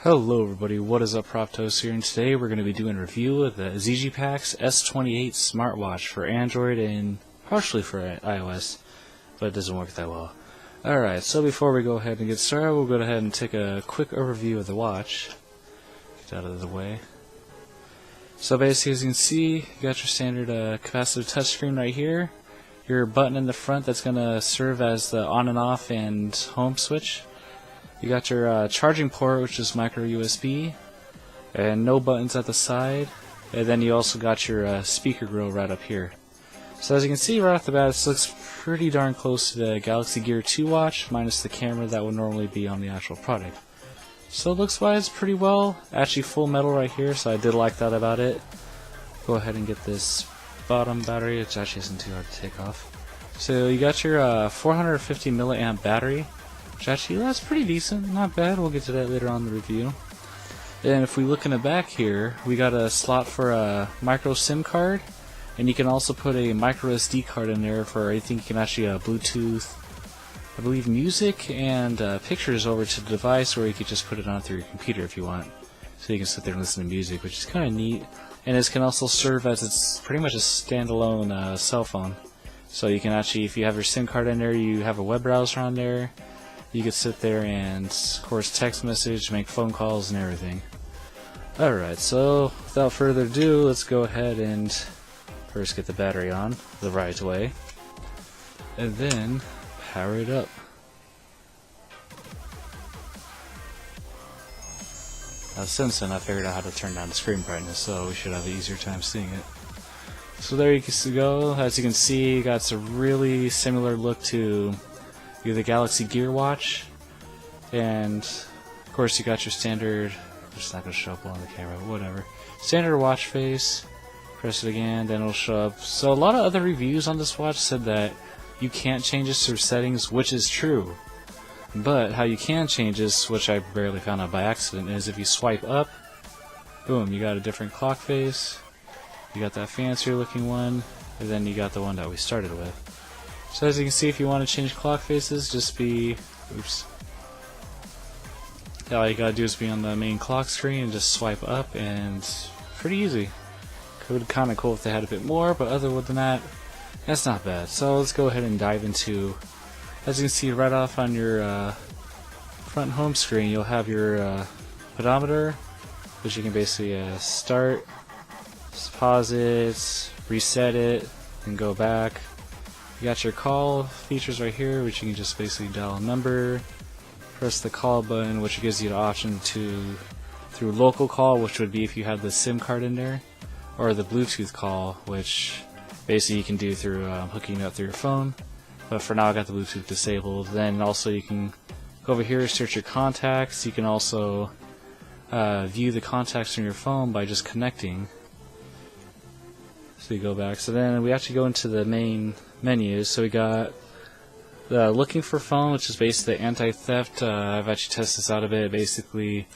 Hello everybody, what is up, Prof here, and today we're going to be doing a review of the ZGPAX S28 smartwatch for Android and partially for iOS, but it doesn't work that well. Alright, so before we go ahead and get started, we'll go ahead and take a quick overview of the watch. Get out of the way. So basically, as you can see, you got your standard capacitive touchscreen right here. Your button in the front that's going to serve as the on and off and home switch. You got your charging port, which is micro USB, and no buttons at the side. And then you also got your speaker grill right up here. So as you can see right off the bat, this looks pretty darn close to the Galaxy Gear 2 watch, minus the camera that would normally be on the actual product. So looks-wise, pretty well. Actually full metal right here, so I did like that about it. Go ahead and get this bottom battery, which actually isn't too hard to take off. So you got your 450 milliamp battery, which actually that's pretty decent, not bad. We'll get to that later on in the review. And if we look in the back here, we got a slot for a micro SIM card, and you can also put a micro SD card in there for, I think you can actually Bluetooth, I believe, music and pictures over to the device, or you could just put it on through your computer if you want. So you can sit there and listen to music, which is kind of neat. And this can also serve as it's pretty much a standalone cell phone. So you can actually, if you have your SIM card in there, you have a web browser on there. You could sit there and, of course, text message, make phone calls, and everything. Alright, so without further ado, let's go ahead and first get the battery on the right way, and then power it up. Now, since then, I figured out how to turn down the screen brightness, so we should have an easier time seeing it. So there you can go. As you can see, got a really similar look to the Galaxy Gear watch, and of course you got your standard, it's not going to show up well on the camera, but whatever, standard watch face. Press it again, then it'll show up. So a lot of other reviews on this watch said that you can't change this through settings, which is true, but how you can change this, which I barely found out by accident, is if you swipe up, boom, you got a different clock face, you got that fancier looking one, and then you got the one that we started with. So as you can see, if you want to change clock faces, just be, all you gotta do is be on the main clock screen and just swipe up, and pretty easy. Could be kind of cool if they had a bit more, but other than that, that's not bad. So let's go ahead and dive into, as you can see right off on your front home screen, you'll have your pedometer, which you can basically start, pause it, reset it, and go back. You got your call features right here, which you can just basically dial a number, press the call button, which gives you the option to through local call, which would be if you have the SIM card in there, or the Bluetooth call, which basically you can do through hooking it up through your phone. But for now, I got the Bluetooth disabled. Then also you can go over here, search your contacts. You can also view the contacts from your phone by just connecting. So you go back. So then we actually go into the main menus. So we got the looking for phone, which is basically anti-theft. I've actually tested this out a bit. Basically,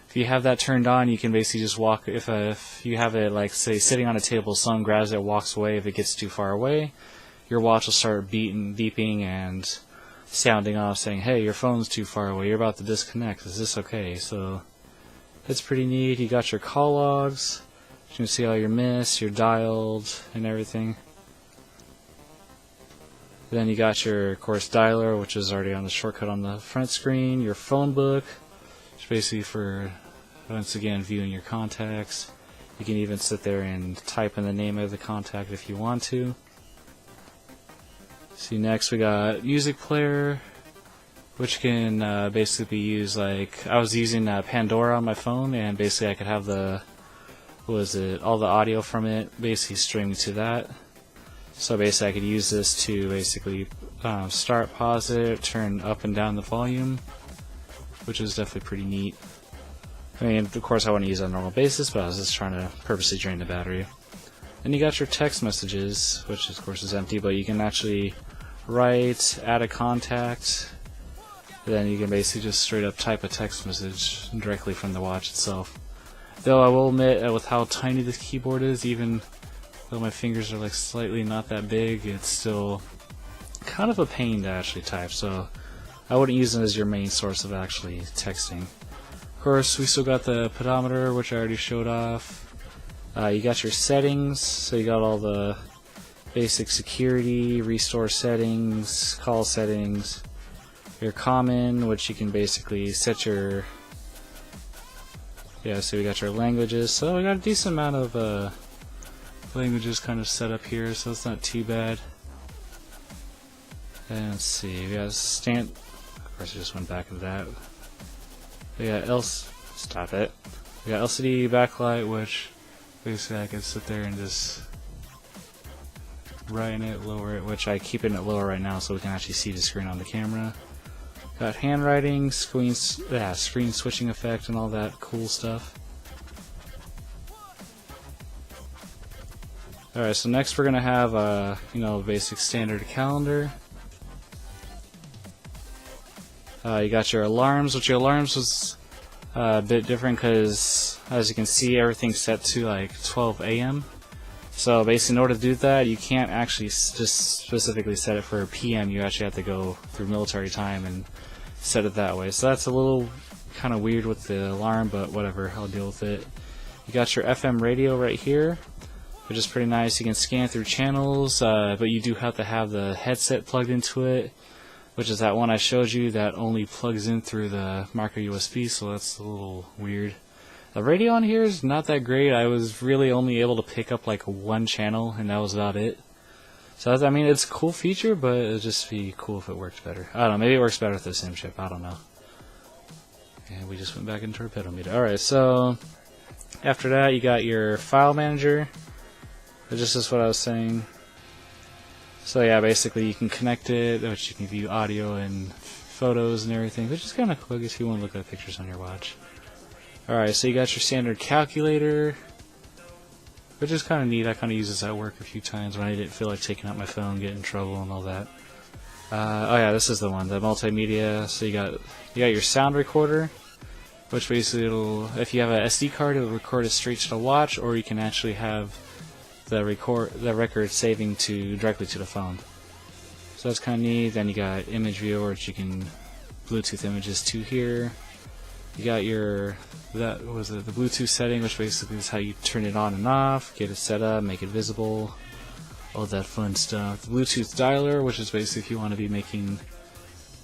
if you have that turned on, you can basically just walk. If you have it, like, say, sitting on a table, someone grabs it, walks away. If it gets too far away, your watch will start beeping and sounding off, saying, "Hey, your phone's too far away. You're about to disconnect. Is this okay?" So it's pretty neat. You got your call logs. You can see all your missed, your dialed, and everything. Then you got your, of course, dialer, which is already on the shortcut on the front screen. Your phone book, which is basically for, once again, viewing your contacts. You can even sit there and type in the name of the contact if you want to. See, next we got music player, which can basically be used, like, I was using Pandora on my phone, and basically I could have the, all the audio from it basically streaming to that. So basically I could use this to basically start, pause it, turn up and down the volume, which is definitely pretty neat. I mean, of course I want to use it on a normal basis, but I was just trying to purposely drain the battery. Then you got your text messages, which of course is empty, but you can actually write, add a contact, then you can basically just straight up type a text message directly from the watch itself. Though I will admit, with how tiny this keyboard is, even though my fingers are like slightly not that big, it's still kind of a pain to actually type, so I wouldn't use it as your main source of actually texting. Of course, we still got the pedometer, which I already showed off. You got your settings, so you got all the basic security, restore settings, call settings, your common, which you can basically set your, so we got your languages, so we got a decent amount of languages kind of set up here, so it's not too bad. And let's see, we got of course I just went back into that. We got stop it. We got LCD backlight, which basically I can sit there and just right in it, lower it, which I keep it at lower right now so we can actually see the screen on the camera. Got handwriting, screen switching effect, and all that cool stuff. Alright, so next we're gonna have basic standard calendar. You got your alarms, which your alarms was a bit different because, as you can see, everything's set to like 12 a.m. So basically, in order to do that, you can't actually just specifically set it for PM. You actually have to go through military time and set it that way. So that's a little kind of weird with the alarm, but whatever, I'll deal with it. You got your FM radio right here, which is pretty nice. You can scan through channels, but you do have to have the headset plugged into it, which is that one I showed you that only plugs in through the micro USB, so that's a little weird. The radio on here is not that great. I was really only able to pick up like one channel, and that was about it. So I mean, it's a cool feature, but it'd just be cool if it worked better. I don't know, maybe it works better with the SIM chip, I don't know. And we just went back into torpedometer. Alright, so after that you got your file manager, which is just what I was saying. So yeah, basically you can connect it, which you can view audio and photos and everything, which is kind of cool if you want to look at pictures on your watch. Alright, so you got your standard calculator, which is kind of neat. I kind of use this at work a few times when I didn't feel like taking out my phone, getting in trouble and all that. Oh yeah, this is the one, the multimedia. So you got your sound recorder, which basically if you have a SD card, it'll record it straight to the watch, or you can actually have the record saving directly to the phone. So that's kind of neat. Then you got image viewer, which you can Bluetooth images to here. You got the Bluetooth setting, which basically is how you turn it on and off, get it set up, make it visible, all that fun stuff. The Bluetooth dialer, which is basically if you want to be making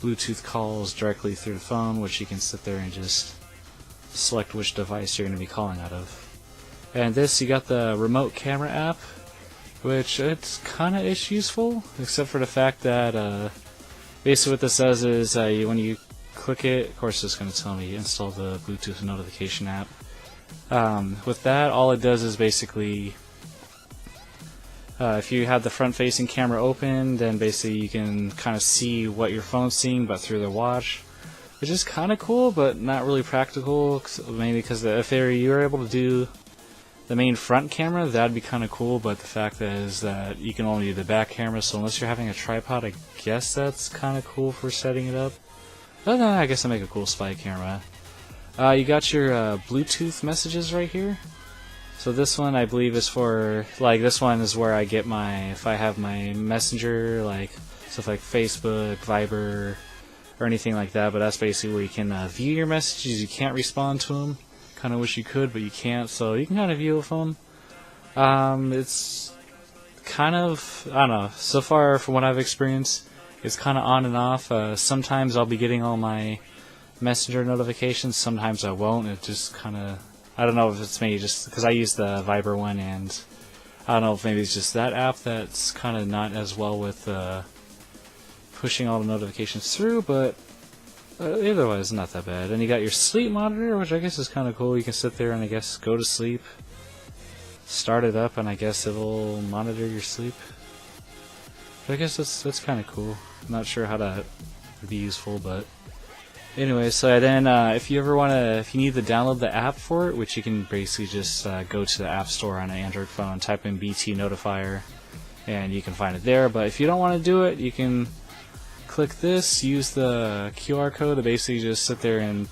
Bluetooth calls directly through the phone, which you can sit there and just select which device you're going to be calling out of. And this, you got the remote camera app, which it's kind of useful, except for the fact that basically what this says is when you click it, of course it's going to tell me install the Bluetooth notification app. With that, all it does is basically if you have the front-facing camera open, then basically you can kind of see what your phone's seeing, but through the watch, which is kind of cool, but not really practical. Mainly because if you were able to do the main front camera, that'd be kind of cool. But the fact is that you can only do the back camera, so unless you're having a tripod, I guess that's kind of cool for setting it up. Other than that, I guess I make a cool spy camera. You got your Bluetooth messages right here. So this one I believe is for, this one is where I get if I have my messenger, stuff like Facebook, Viber, or anything like that. But that's basically where you can view your messages. You can't respond to them. Kind of wish you could, but you can't. So you can kind of view a phone. It's kind of, I don't know, so far from what I've experienced, it's kind of on and off. Sometimes I'll be getting all my messenger notifications, sometimes I won't. It just kind of, I don't know if it's maybe just because I use the Viber one, and I don't know if maybe it's just that app that's kind of not as well with pushing all the notifications through, but either way, it's not that bad. And you got your sleep monitor, which I guess is kind of cool. You can sit there and I guess go to sleep, start it up, and I guess it'll monitor your sleep. But I guess that's kind of cool. I'm not sure how that would be useful, but anyway. So then, if you need to download the app for it, which you can basically just go to the App Store on an Android phone, type in BT Notifier, and you can find it there. But if you don't want to do it, you can click this, use the QR code to basically just sit there and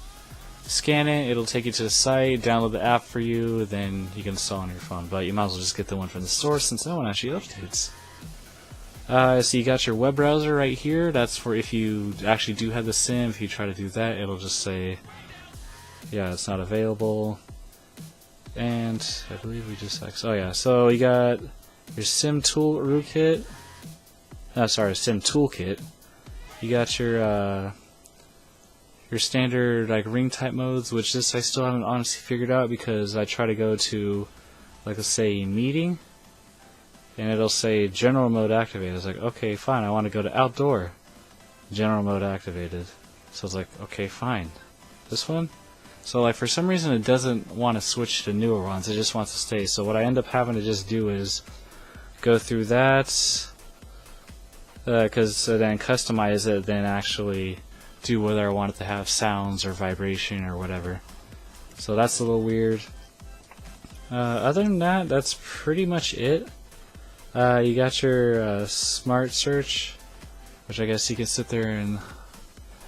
scan it. It'll take you to the site, download the app for you, then you can install on your phone. But you might as well just get the one from the store since that one actually updates. So you got your web browser right here. That's for if you actually do have the SIM. If you try to do that, it'll just say yeah, it's not available. And I believe we just oh yeah, so you got your sim toolkit. Sim toolkit. You got your standard like ring type modes, which this I still haven't honestly figured out because I try to go to, like, let's say meeting, and it'll say general mode activated. It's like, okay, fine, I want to go to outdoor. General mode activated. So it's like, okay, fine. This one? So like for some reason it doesn't want to switch to newer ones, it just wants to stay. So what I end up having to just do is go through that, because then customize it, then actually do whether I want it to have sounds or vibration or whatever. So that's a little weird. Other than that, that's pretty much it. You got your smart search, which I guess you can sit there and...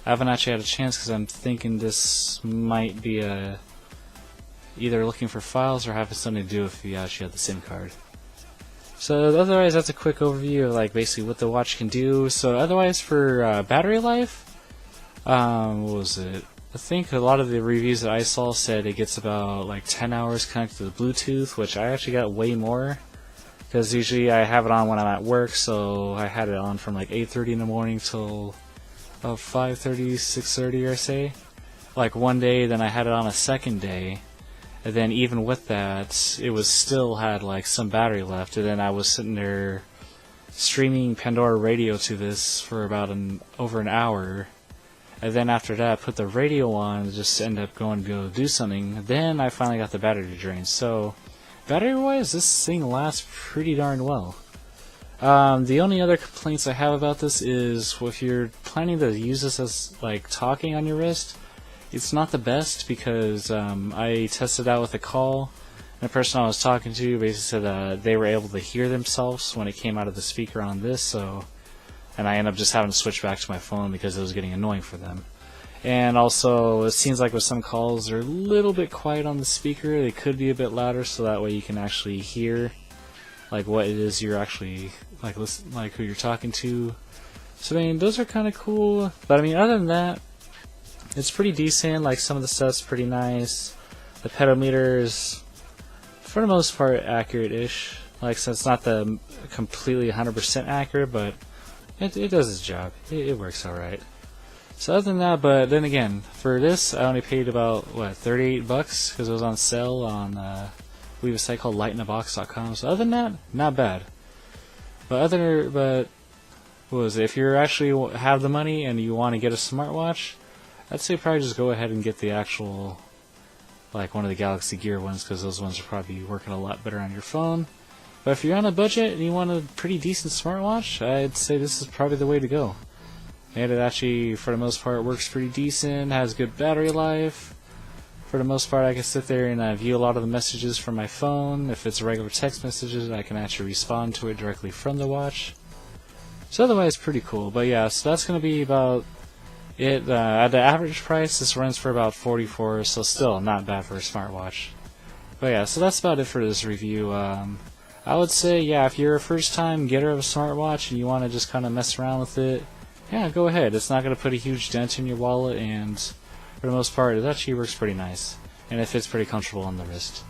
I haven't actually had a chance because I'm thinking this might be either looking for files or having something to do if you actually have the SIM card. So otherwise, that's a quick overview of like basically what the watch can do. So otherwise, for battery life, what was it? I think a lot of the reviews that I saw said it gets about like 10 hours connected to the Bluetooth, which I actually got way more. Because usually I have it on when I'm at work, so I had it on from like 8:30 in the morning till about 5:30, 6:30, I say. Like one day, then I had it on a second day, and then even with that, it was still had like some battery left, and then I was sitting there streaming Pandora radio to this for about over an hour, and then after that, I put the radio on and just ended up going to go do something. Then I finally got the battery drained. So battery-wise, this thing lasts pretty darn well. The only other complaints I have about this is if you're planning to use this as like talking on your wrist, it's not the best because I tested out with a call, and the person I was talking to basically said they were able to hear themselves when it came out of the speaker on this, and I ended up just having to switch back to my phone because it was getting annoying for them. And also, it seems like with some calls they're a little bit quiet on the speaker. They could be a bit louder, so that way you can actually hear like what it is you're actually like who you're talking to. So I mean, those are kind of cool, but I mean, other than that, it's pretty decent. Like some of the stuff's pretty nice. The pedometer is for the most part accurate-ish. Like, so it's not the completely 100% accurate, but it does its job. It works alright. So other than that, but then again, for this I only paid about what, $38 because it was on sale on we have a site called lightinthebox.com. So other than that, not bad. But what was it? If you actually have the money and you want to get a smartwatch, I'd say probably just go ahead and get the actual, like one of the Galaxy Gear ones, because those ones are probably working a lot better on your phone. But if you're on a budget and you want a pretty decent smartwatch, I'd say this is probably the way to go. And it actually, for the most part, works pretty decent, has good battery life. For the most part, I can sit there and view a lot of the messages from my phone. If it's regular text messages, I can actually respond to it directly from the watch. So otherwise, pretty cool. But yeah, so that's going to be about it. At the average price, this runs for about $44, so still not bad for a smartwatch. But yeah, so that's about it for this review. I would say, yeah, if you're a first-time getter of a smartwatch and you want to just kind of mess around with it, yeah, go ahead. It's not going to put a huge dent in your wallet, and for the most part, it actually works pretty nice, and it fits pretty comfortable on the wrist.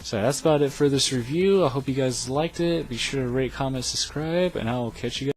So that's about it for this review. I hope you guys liked it. Be sure to rate, comment, subscribe, and I'll catch you guys.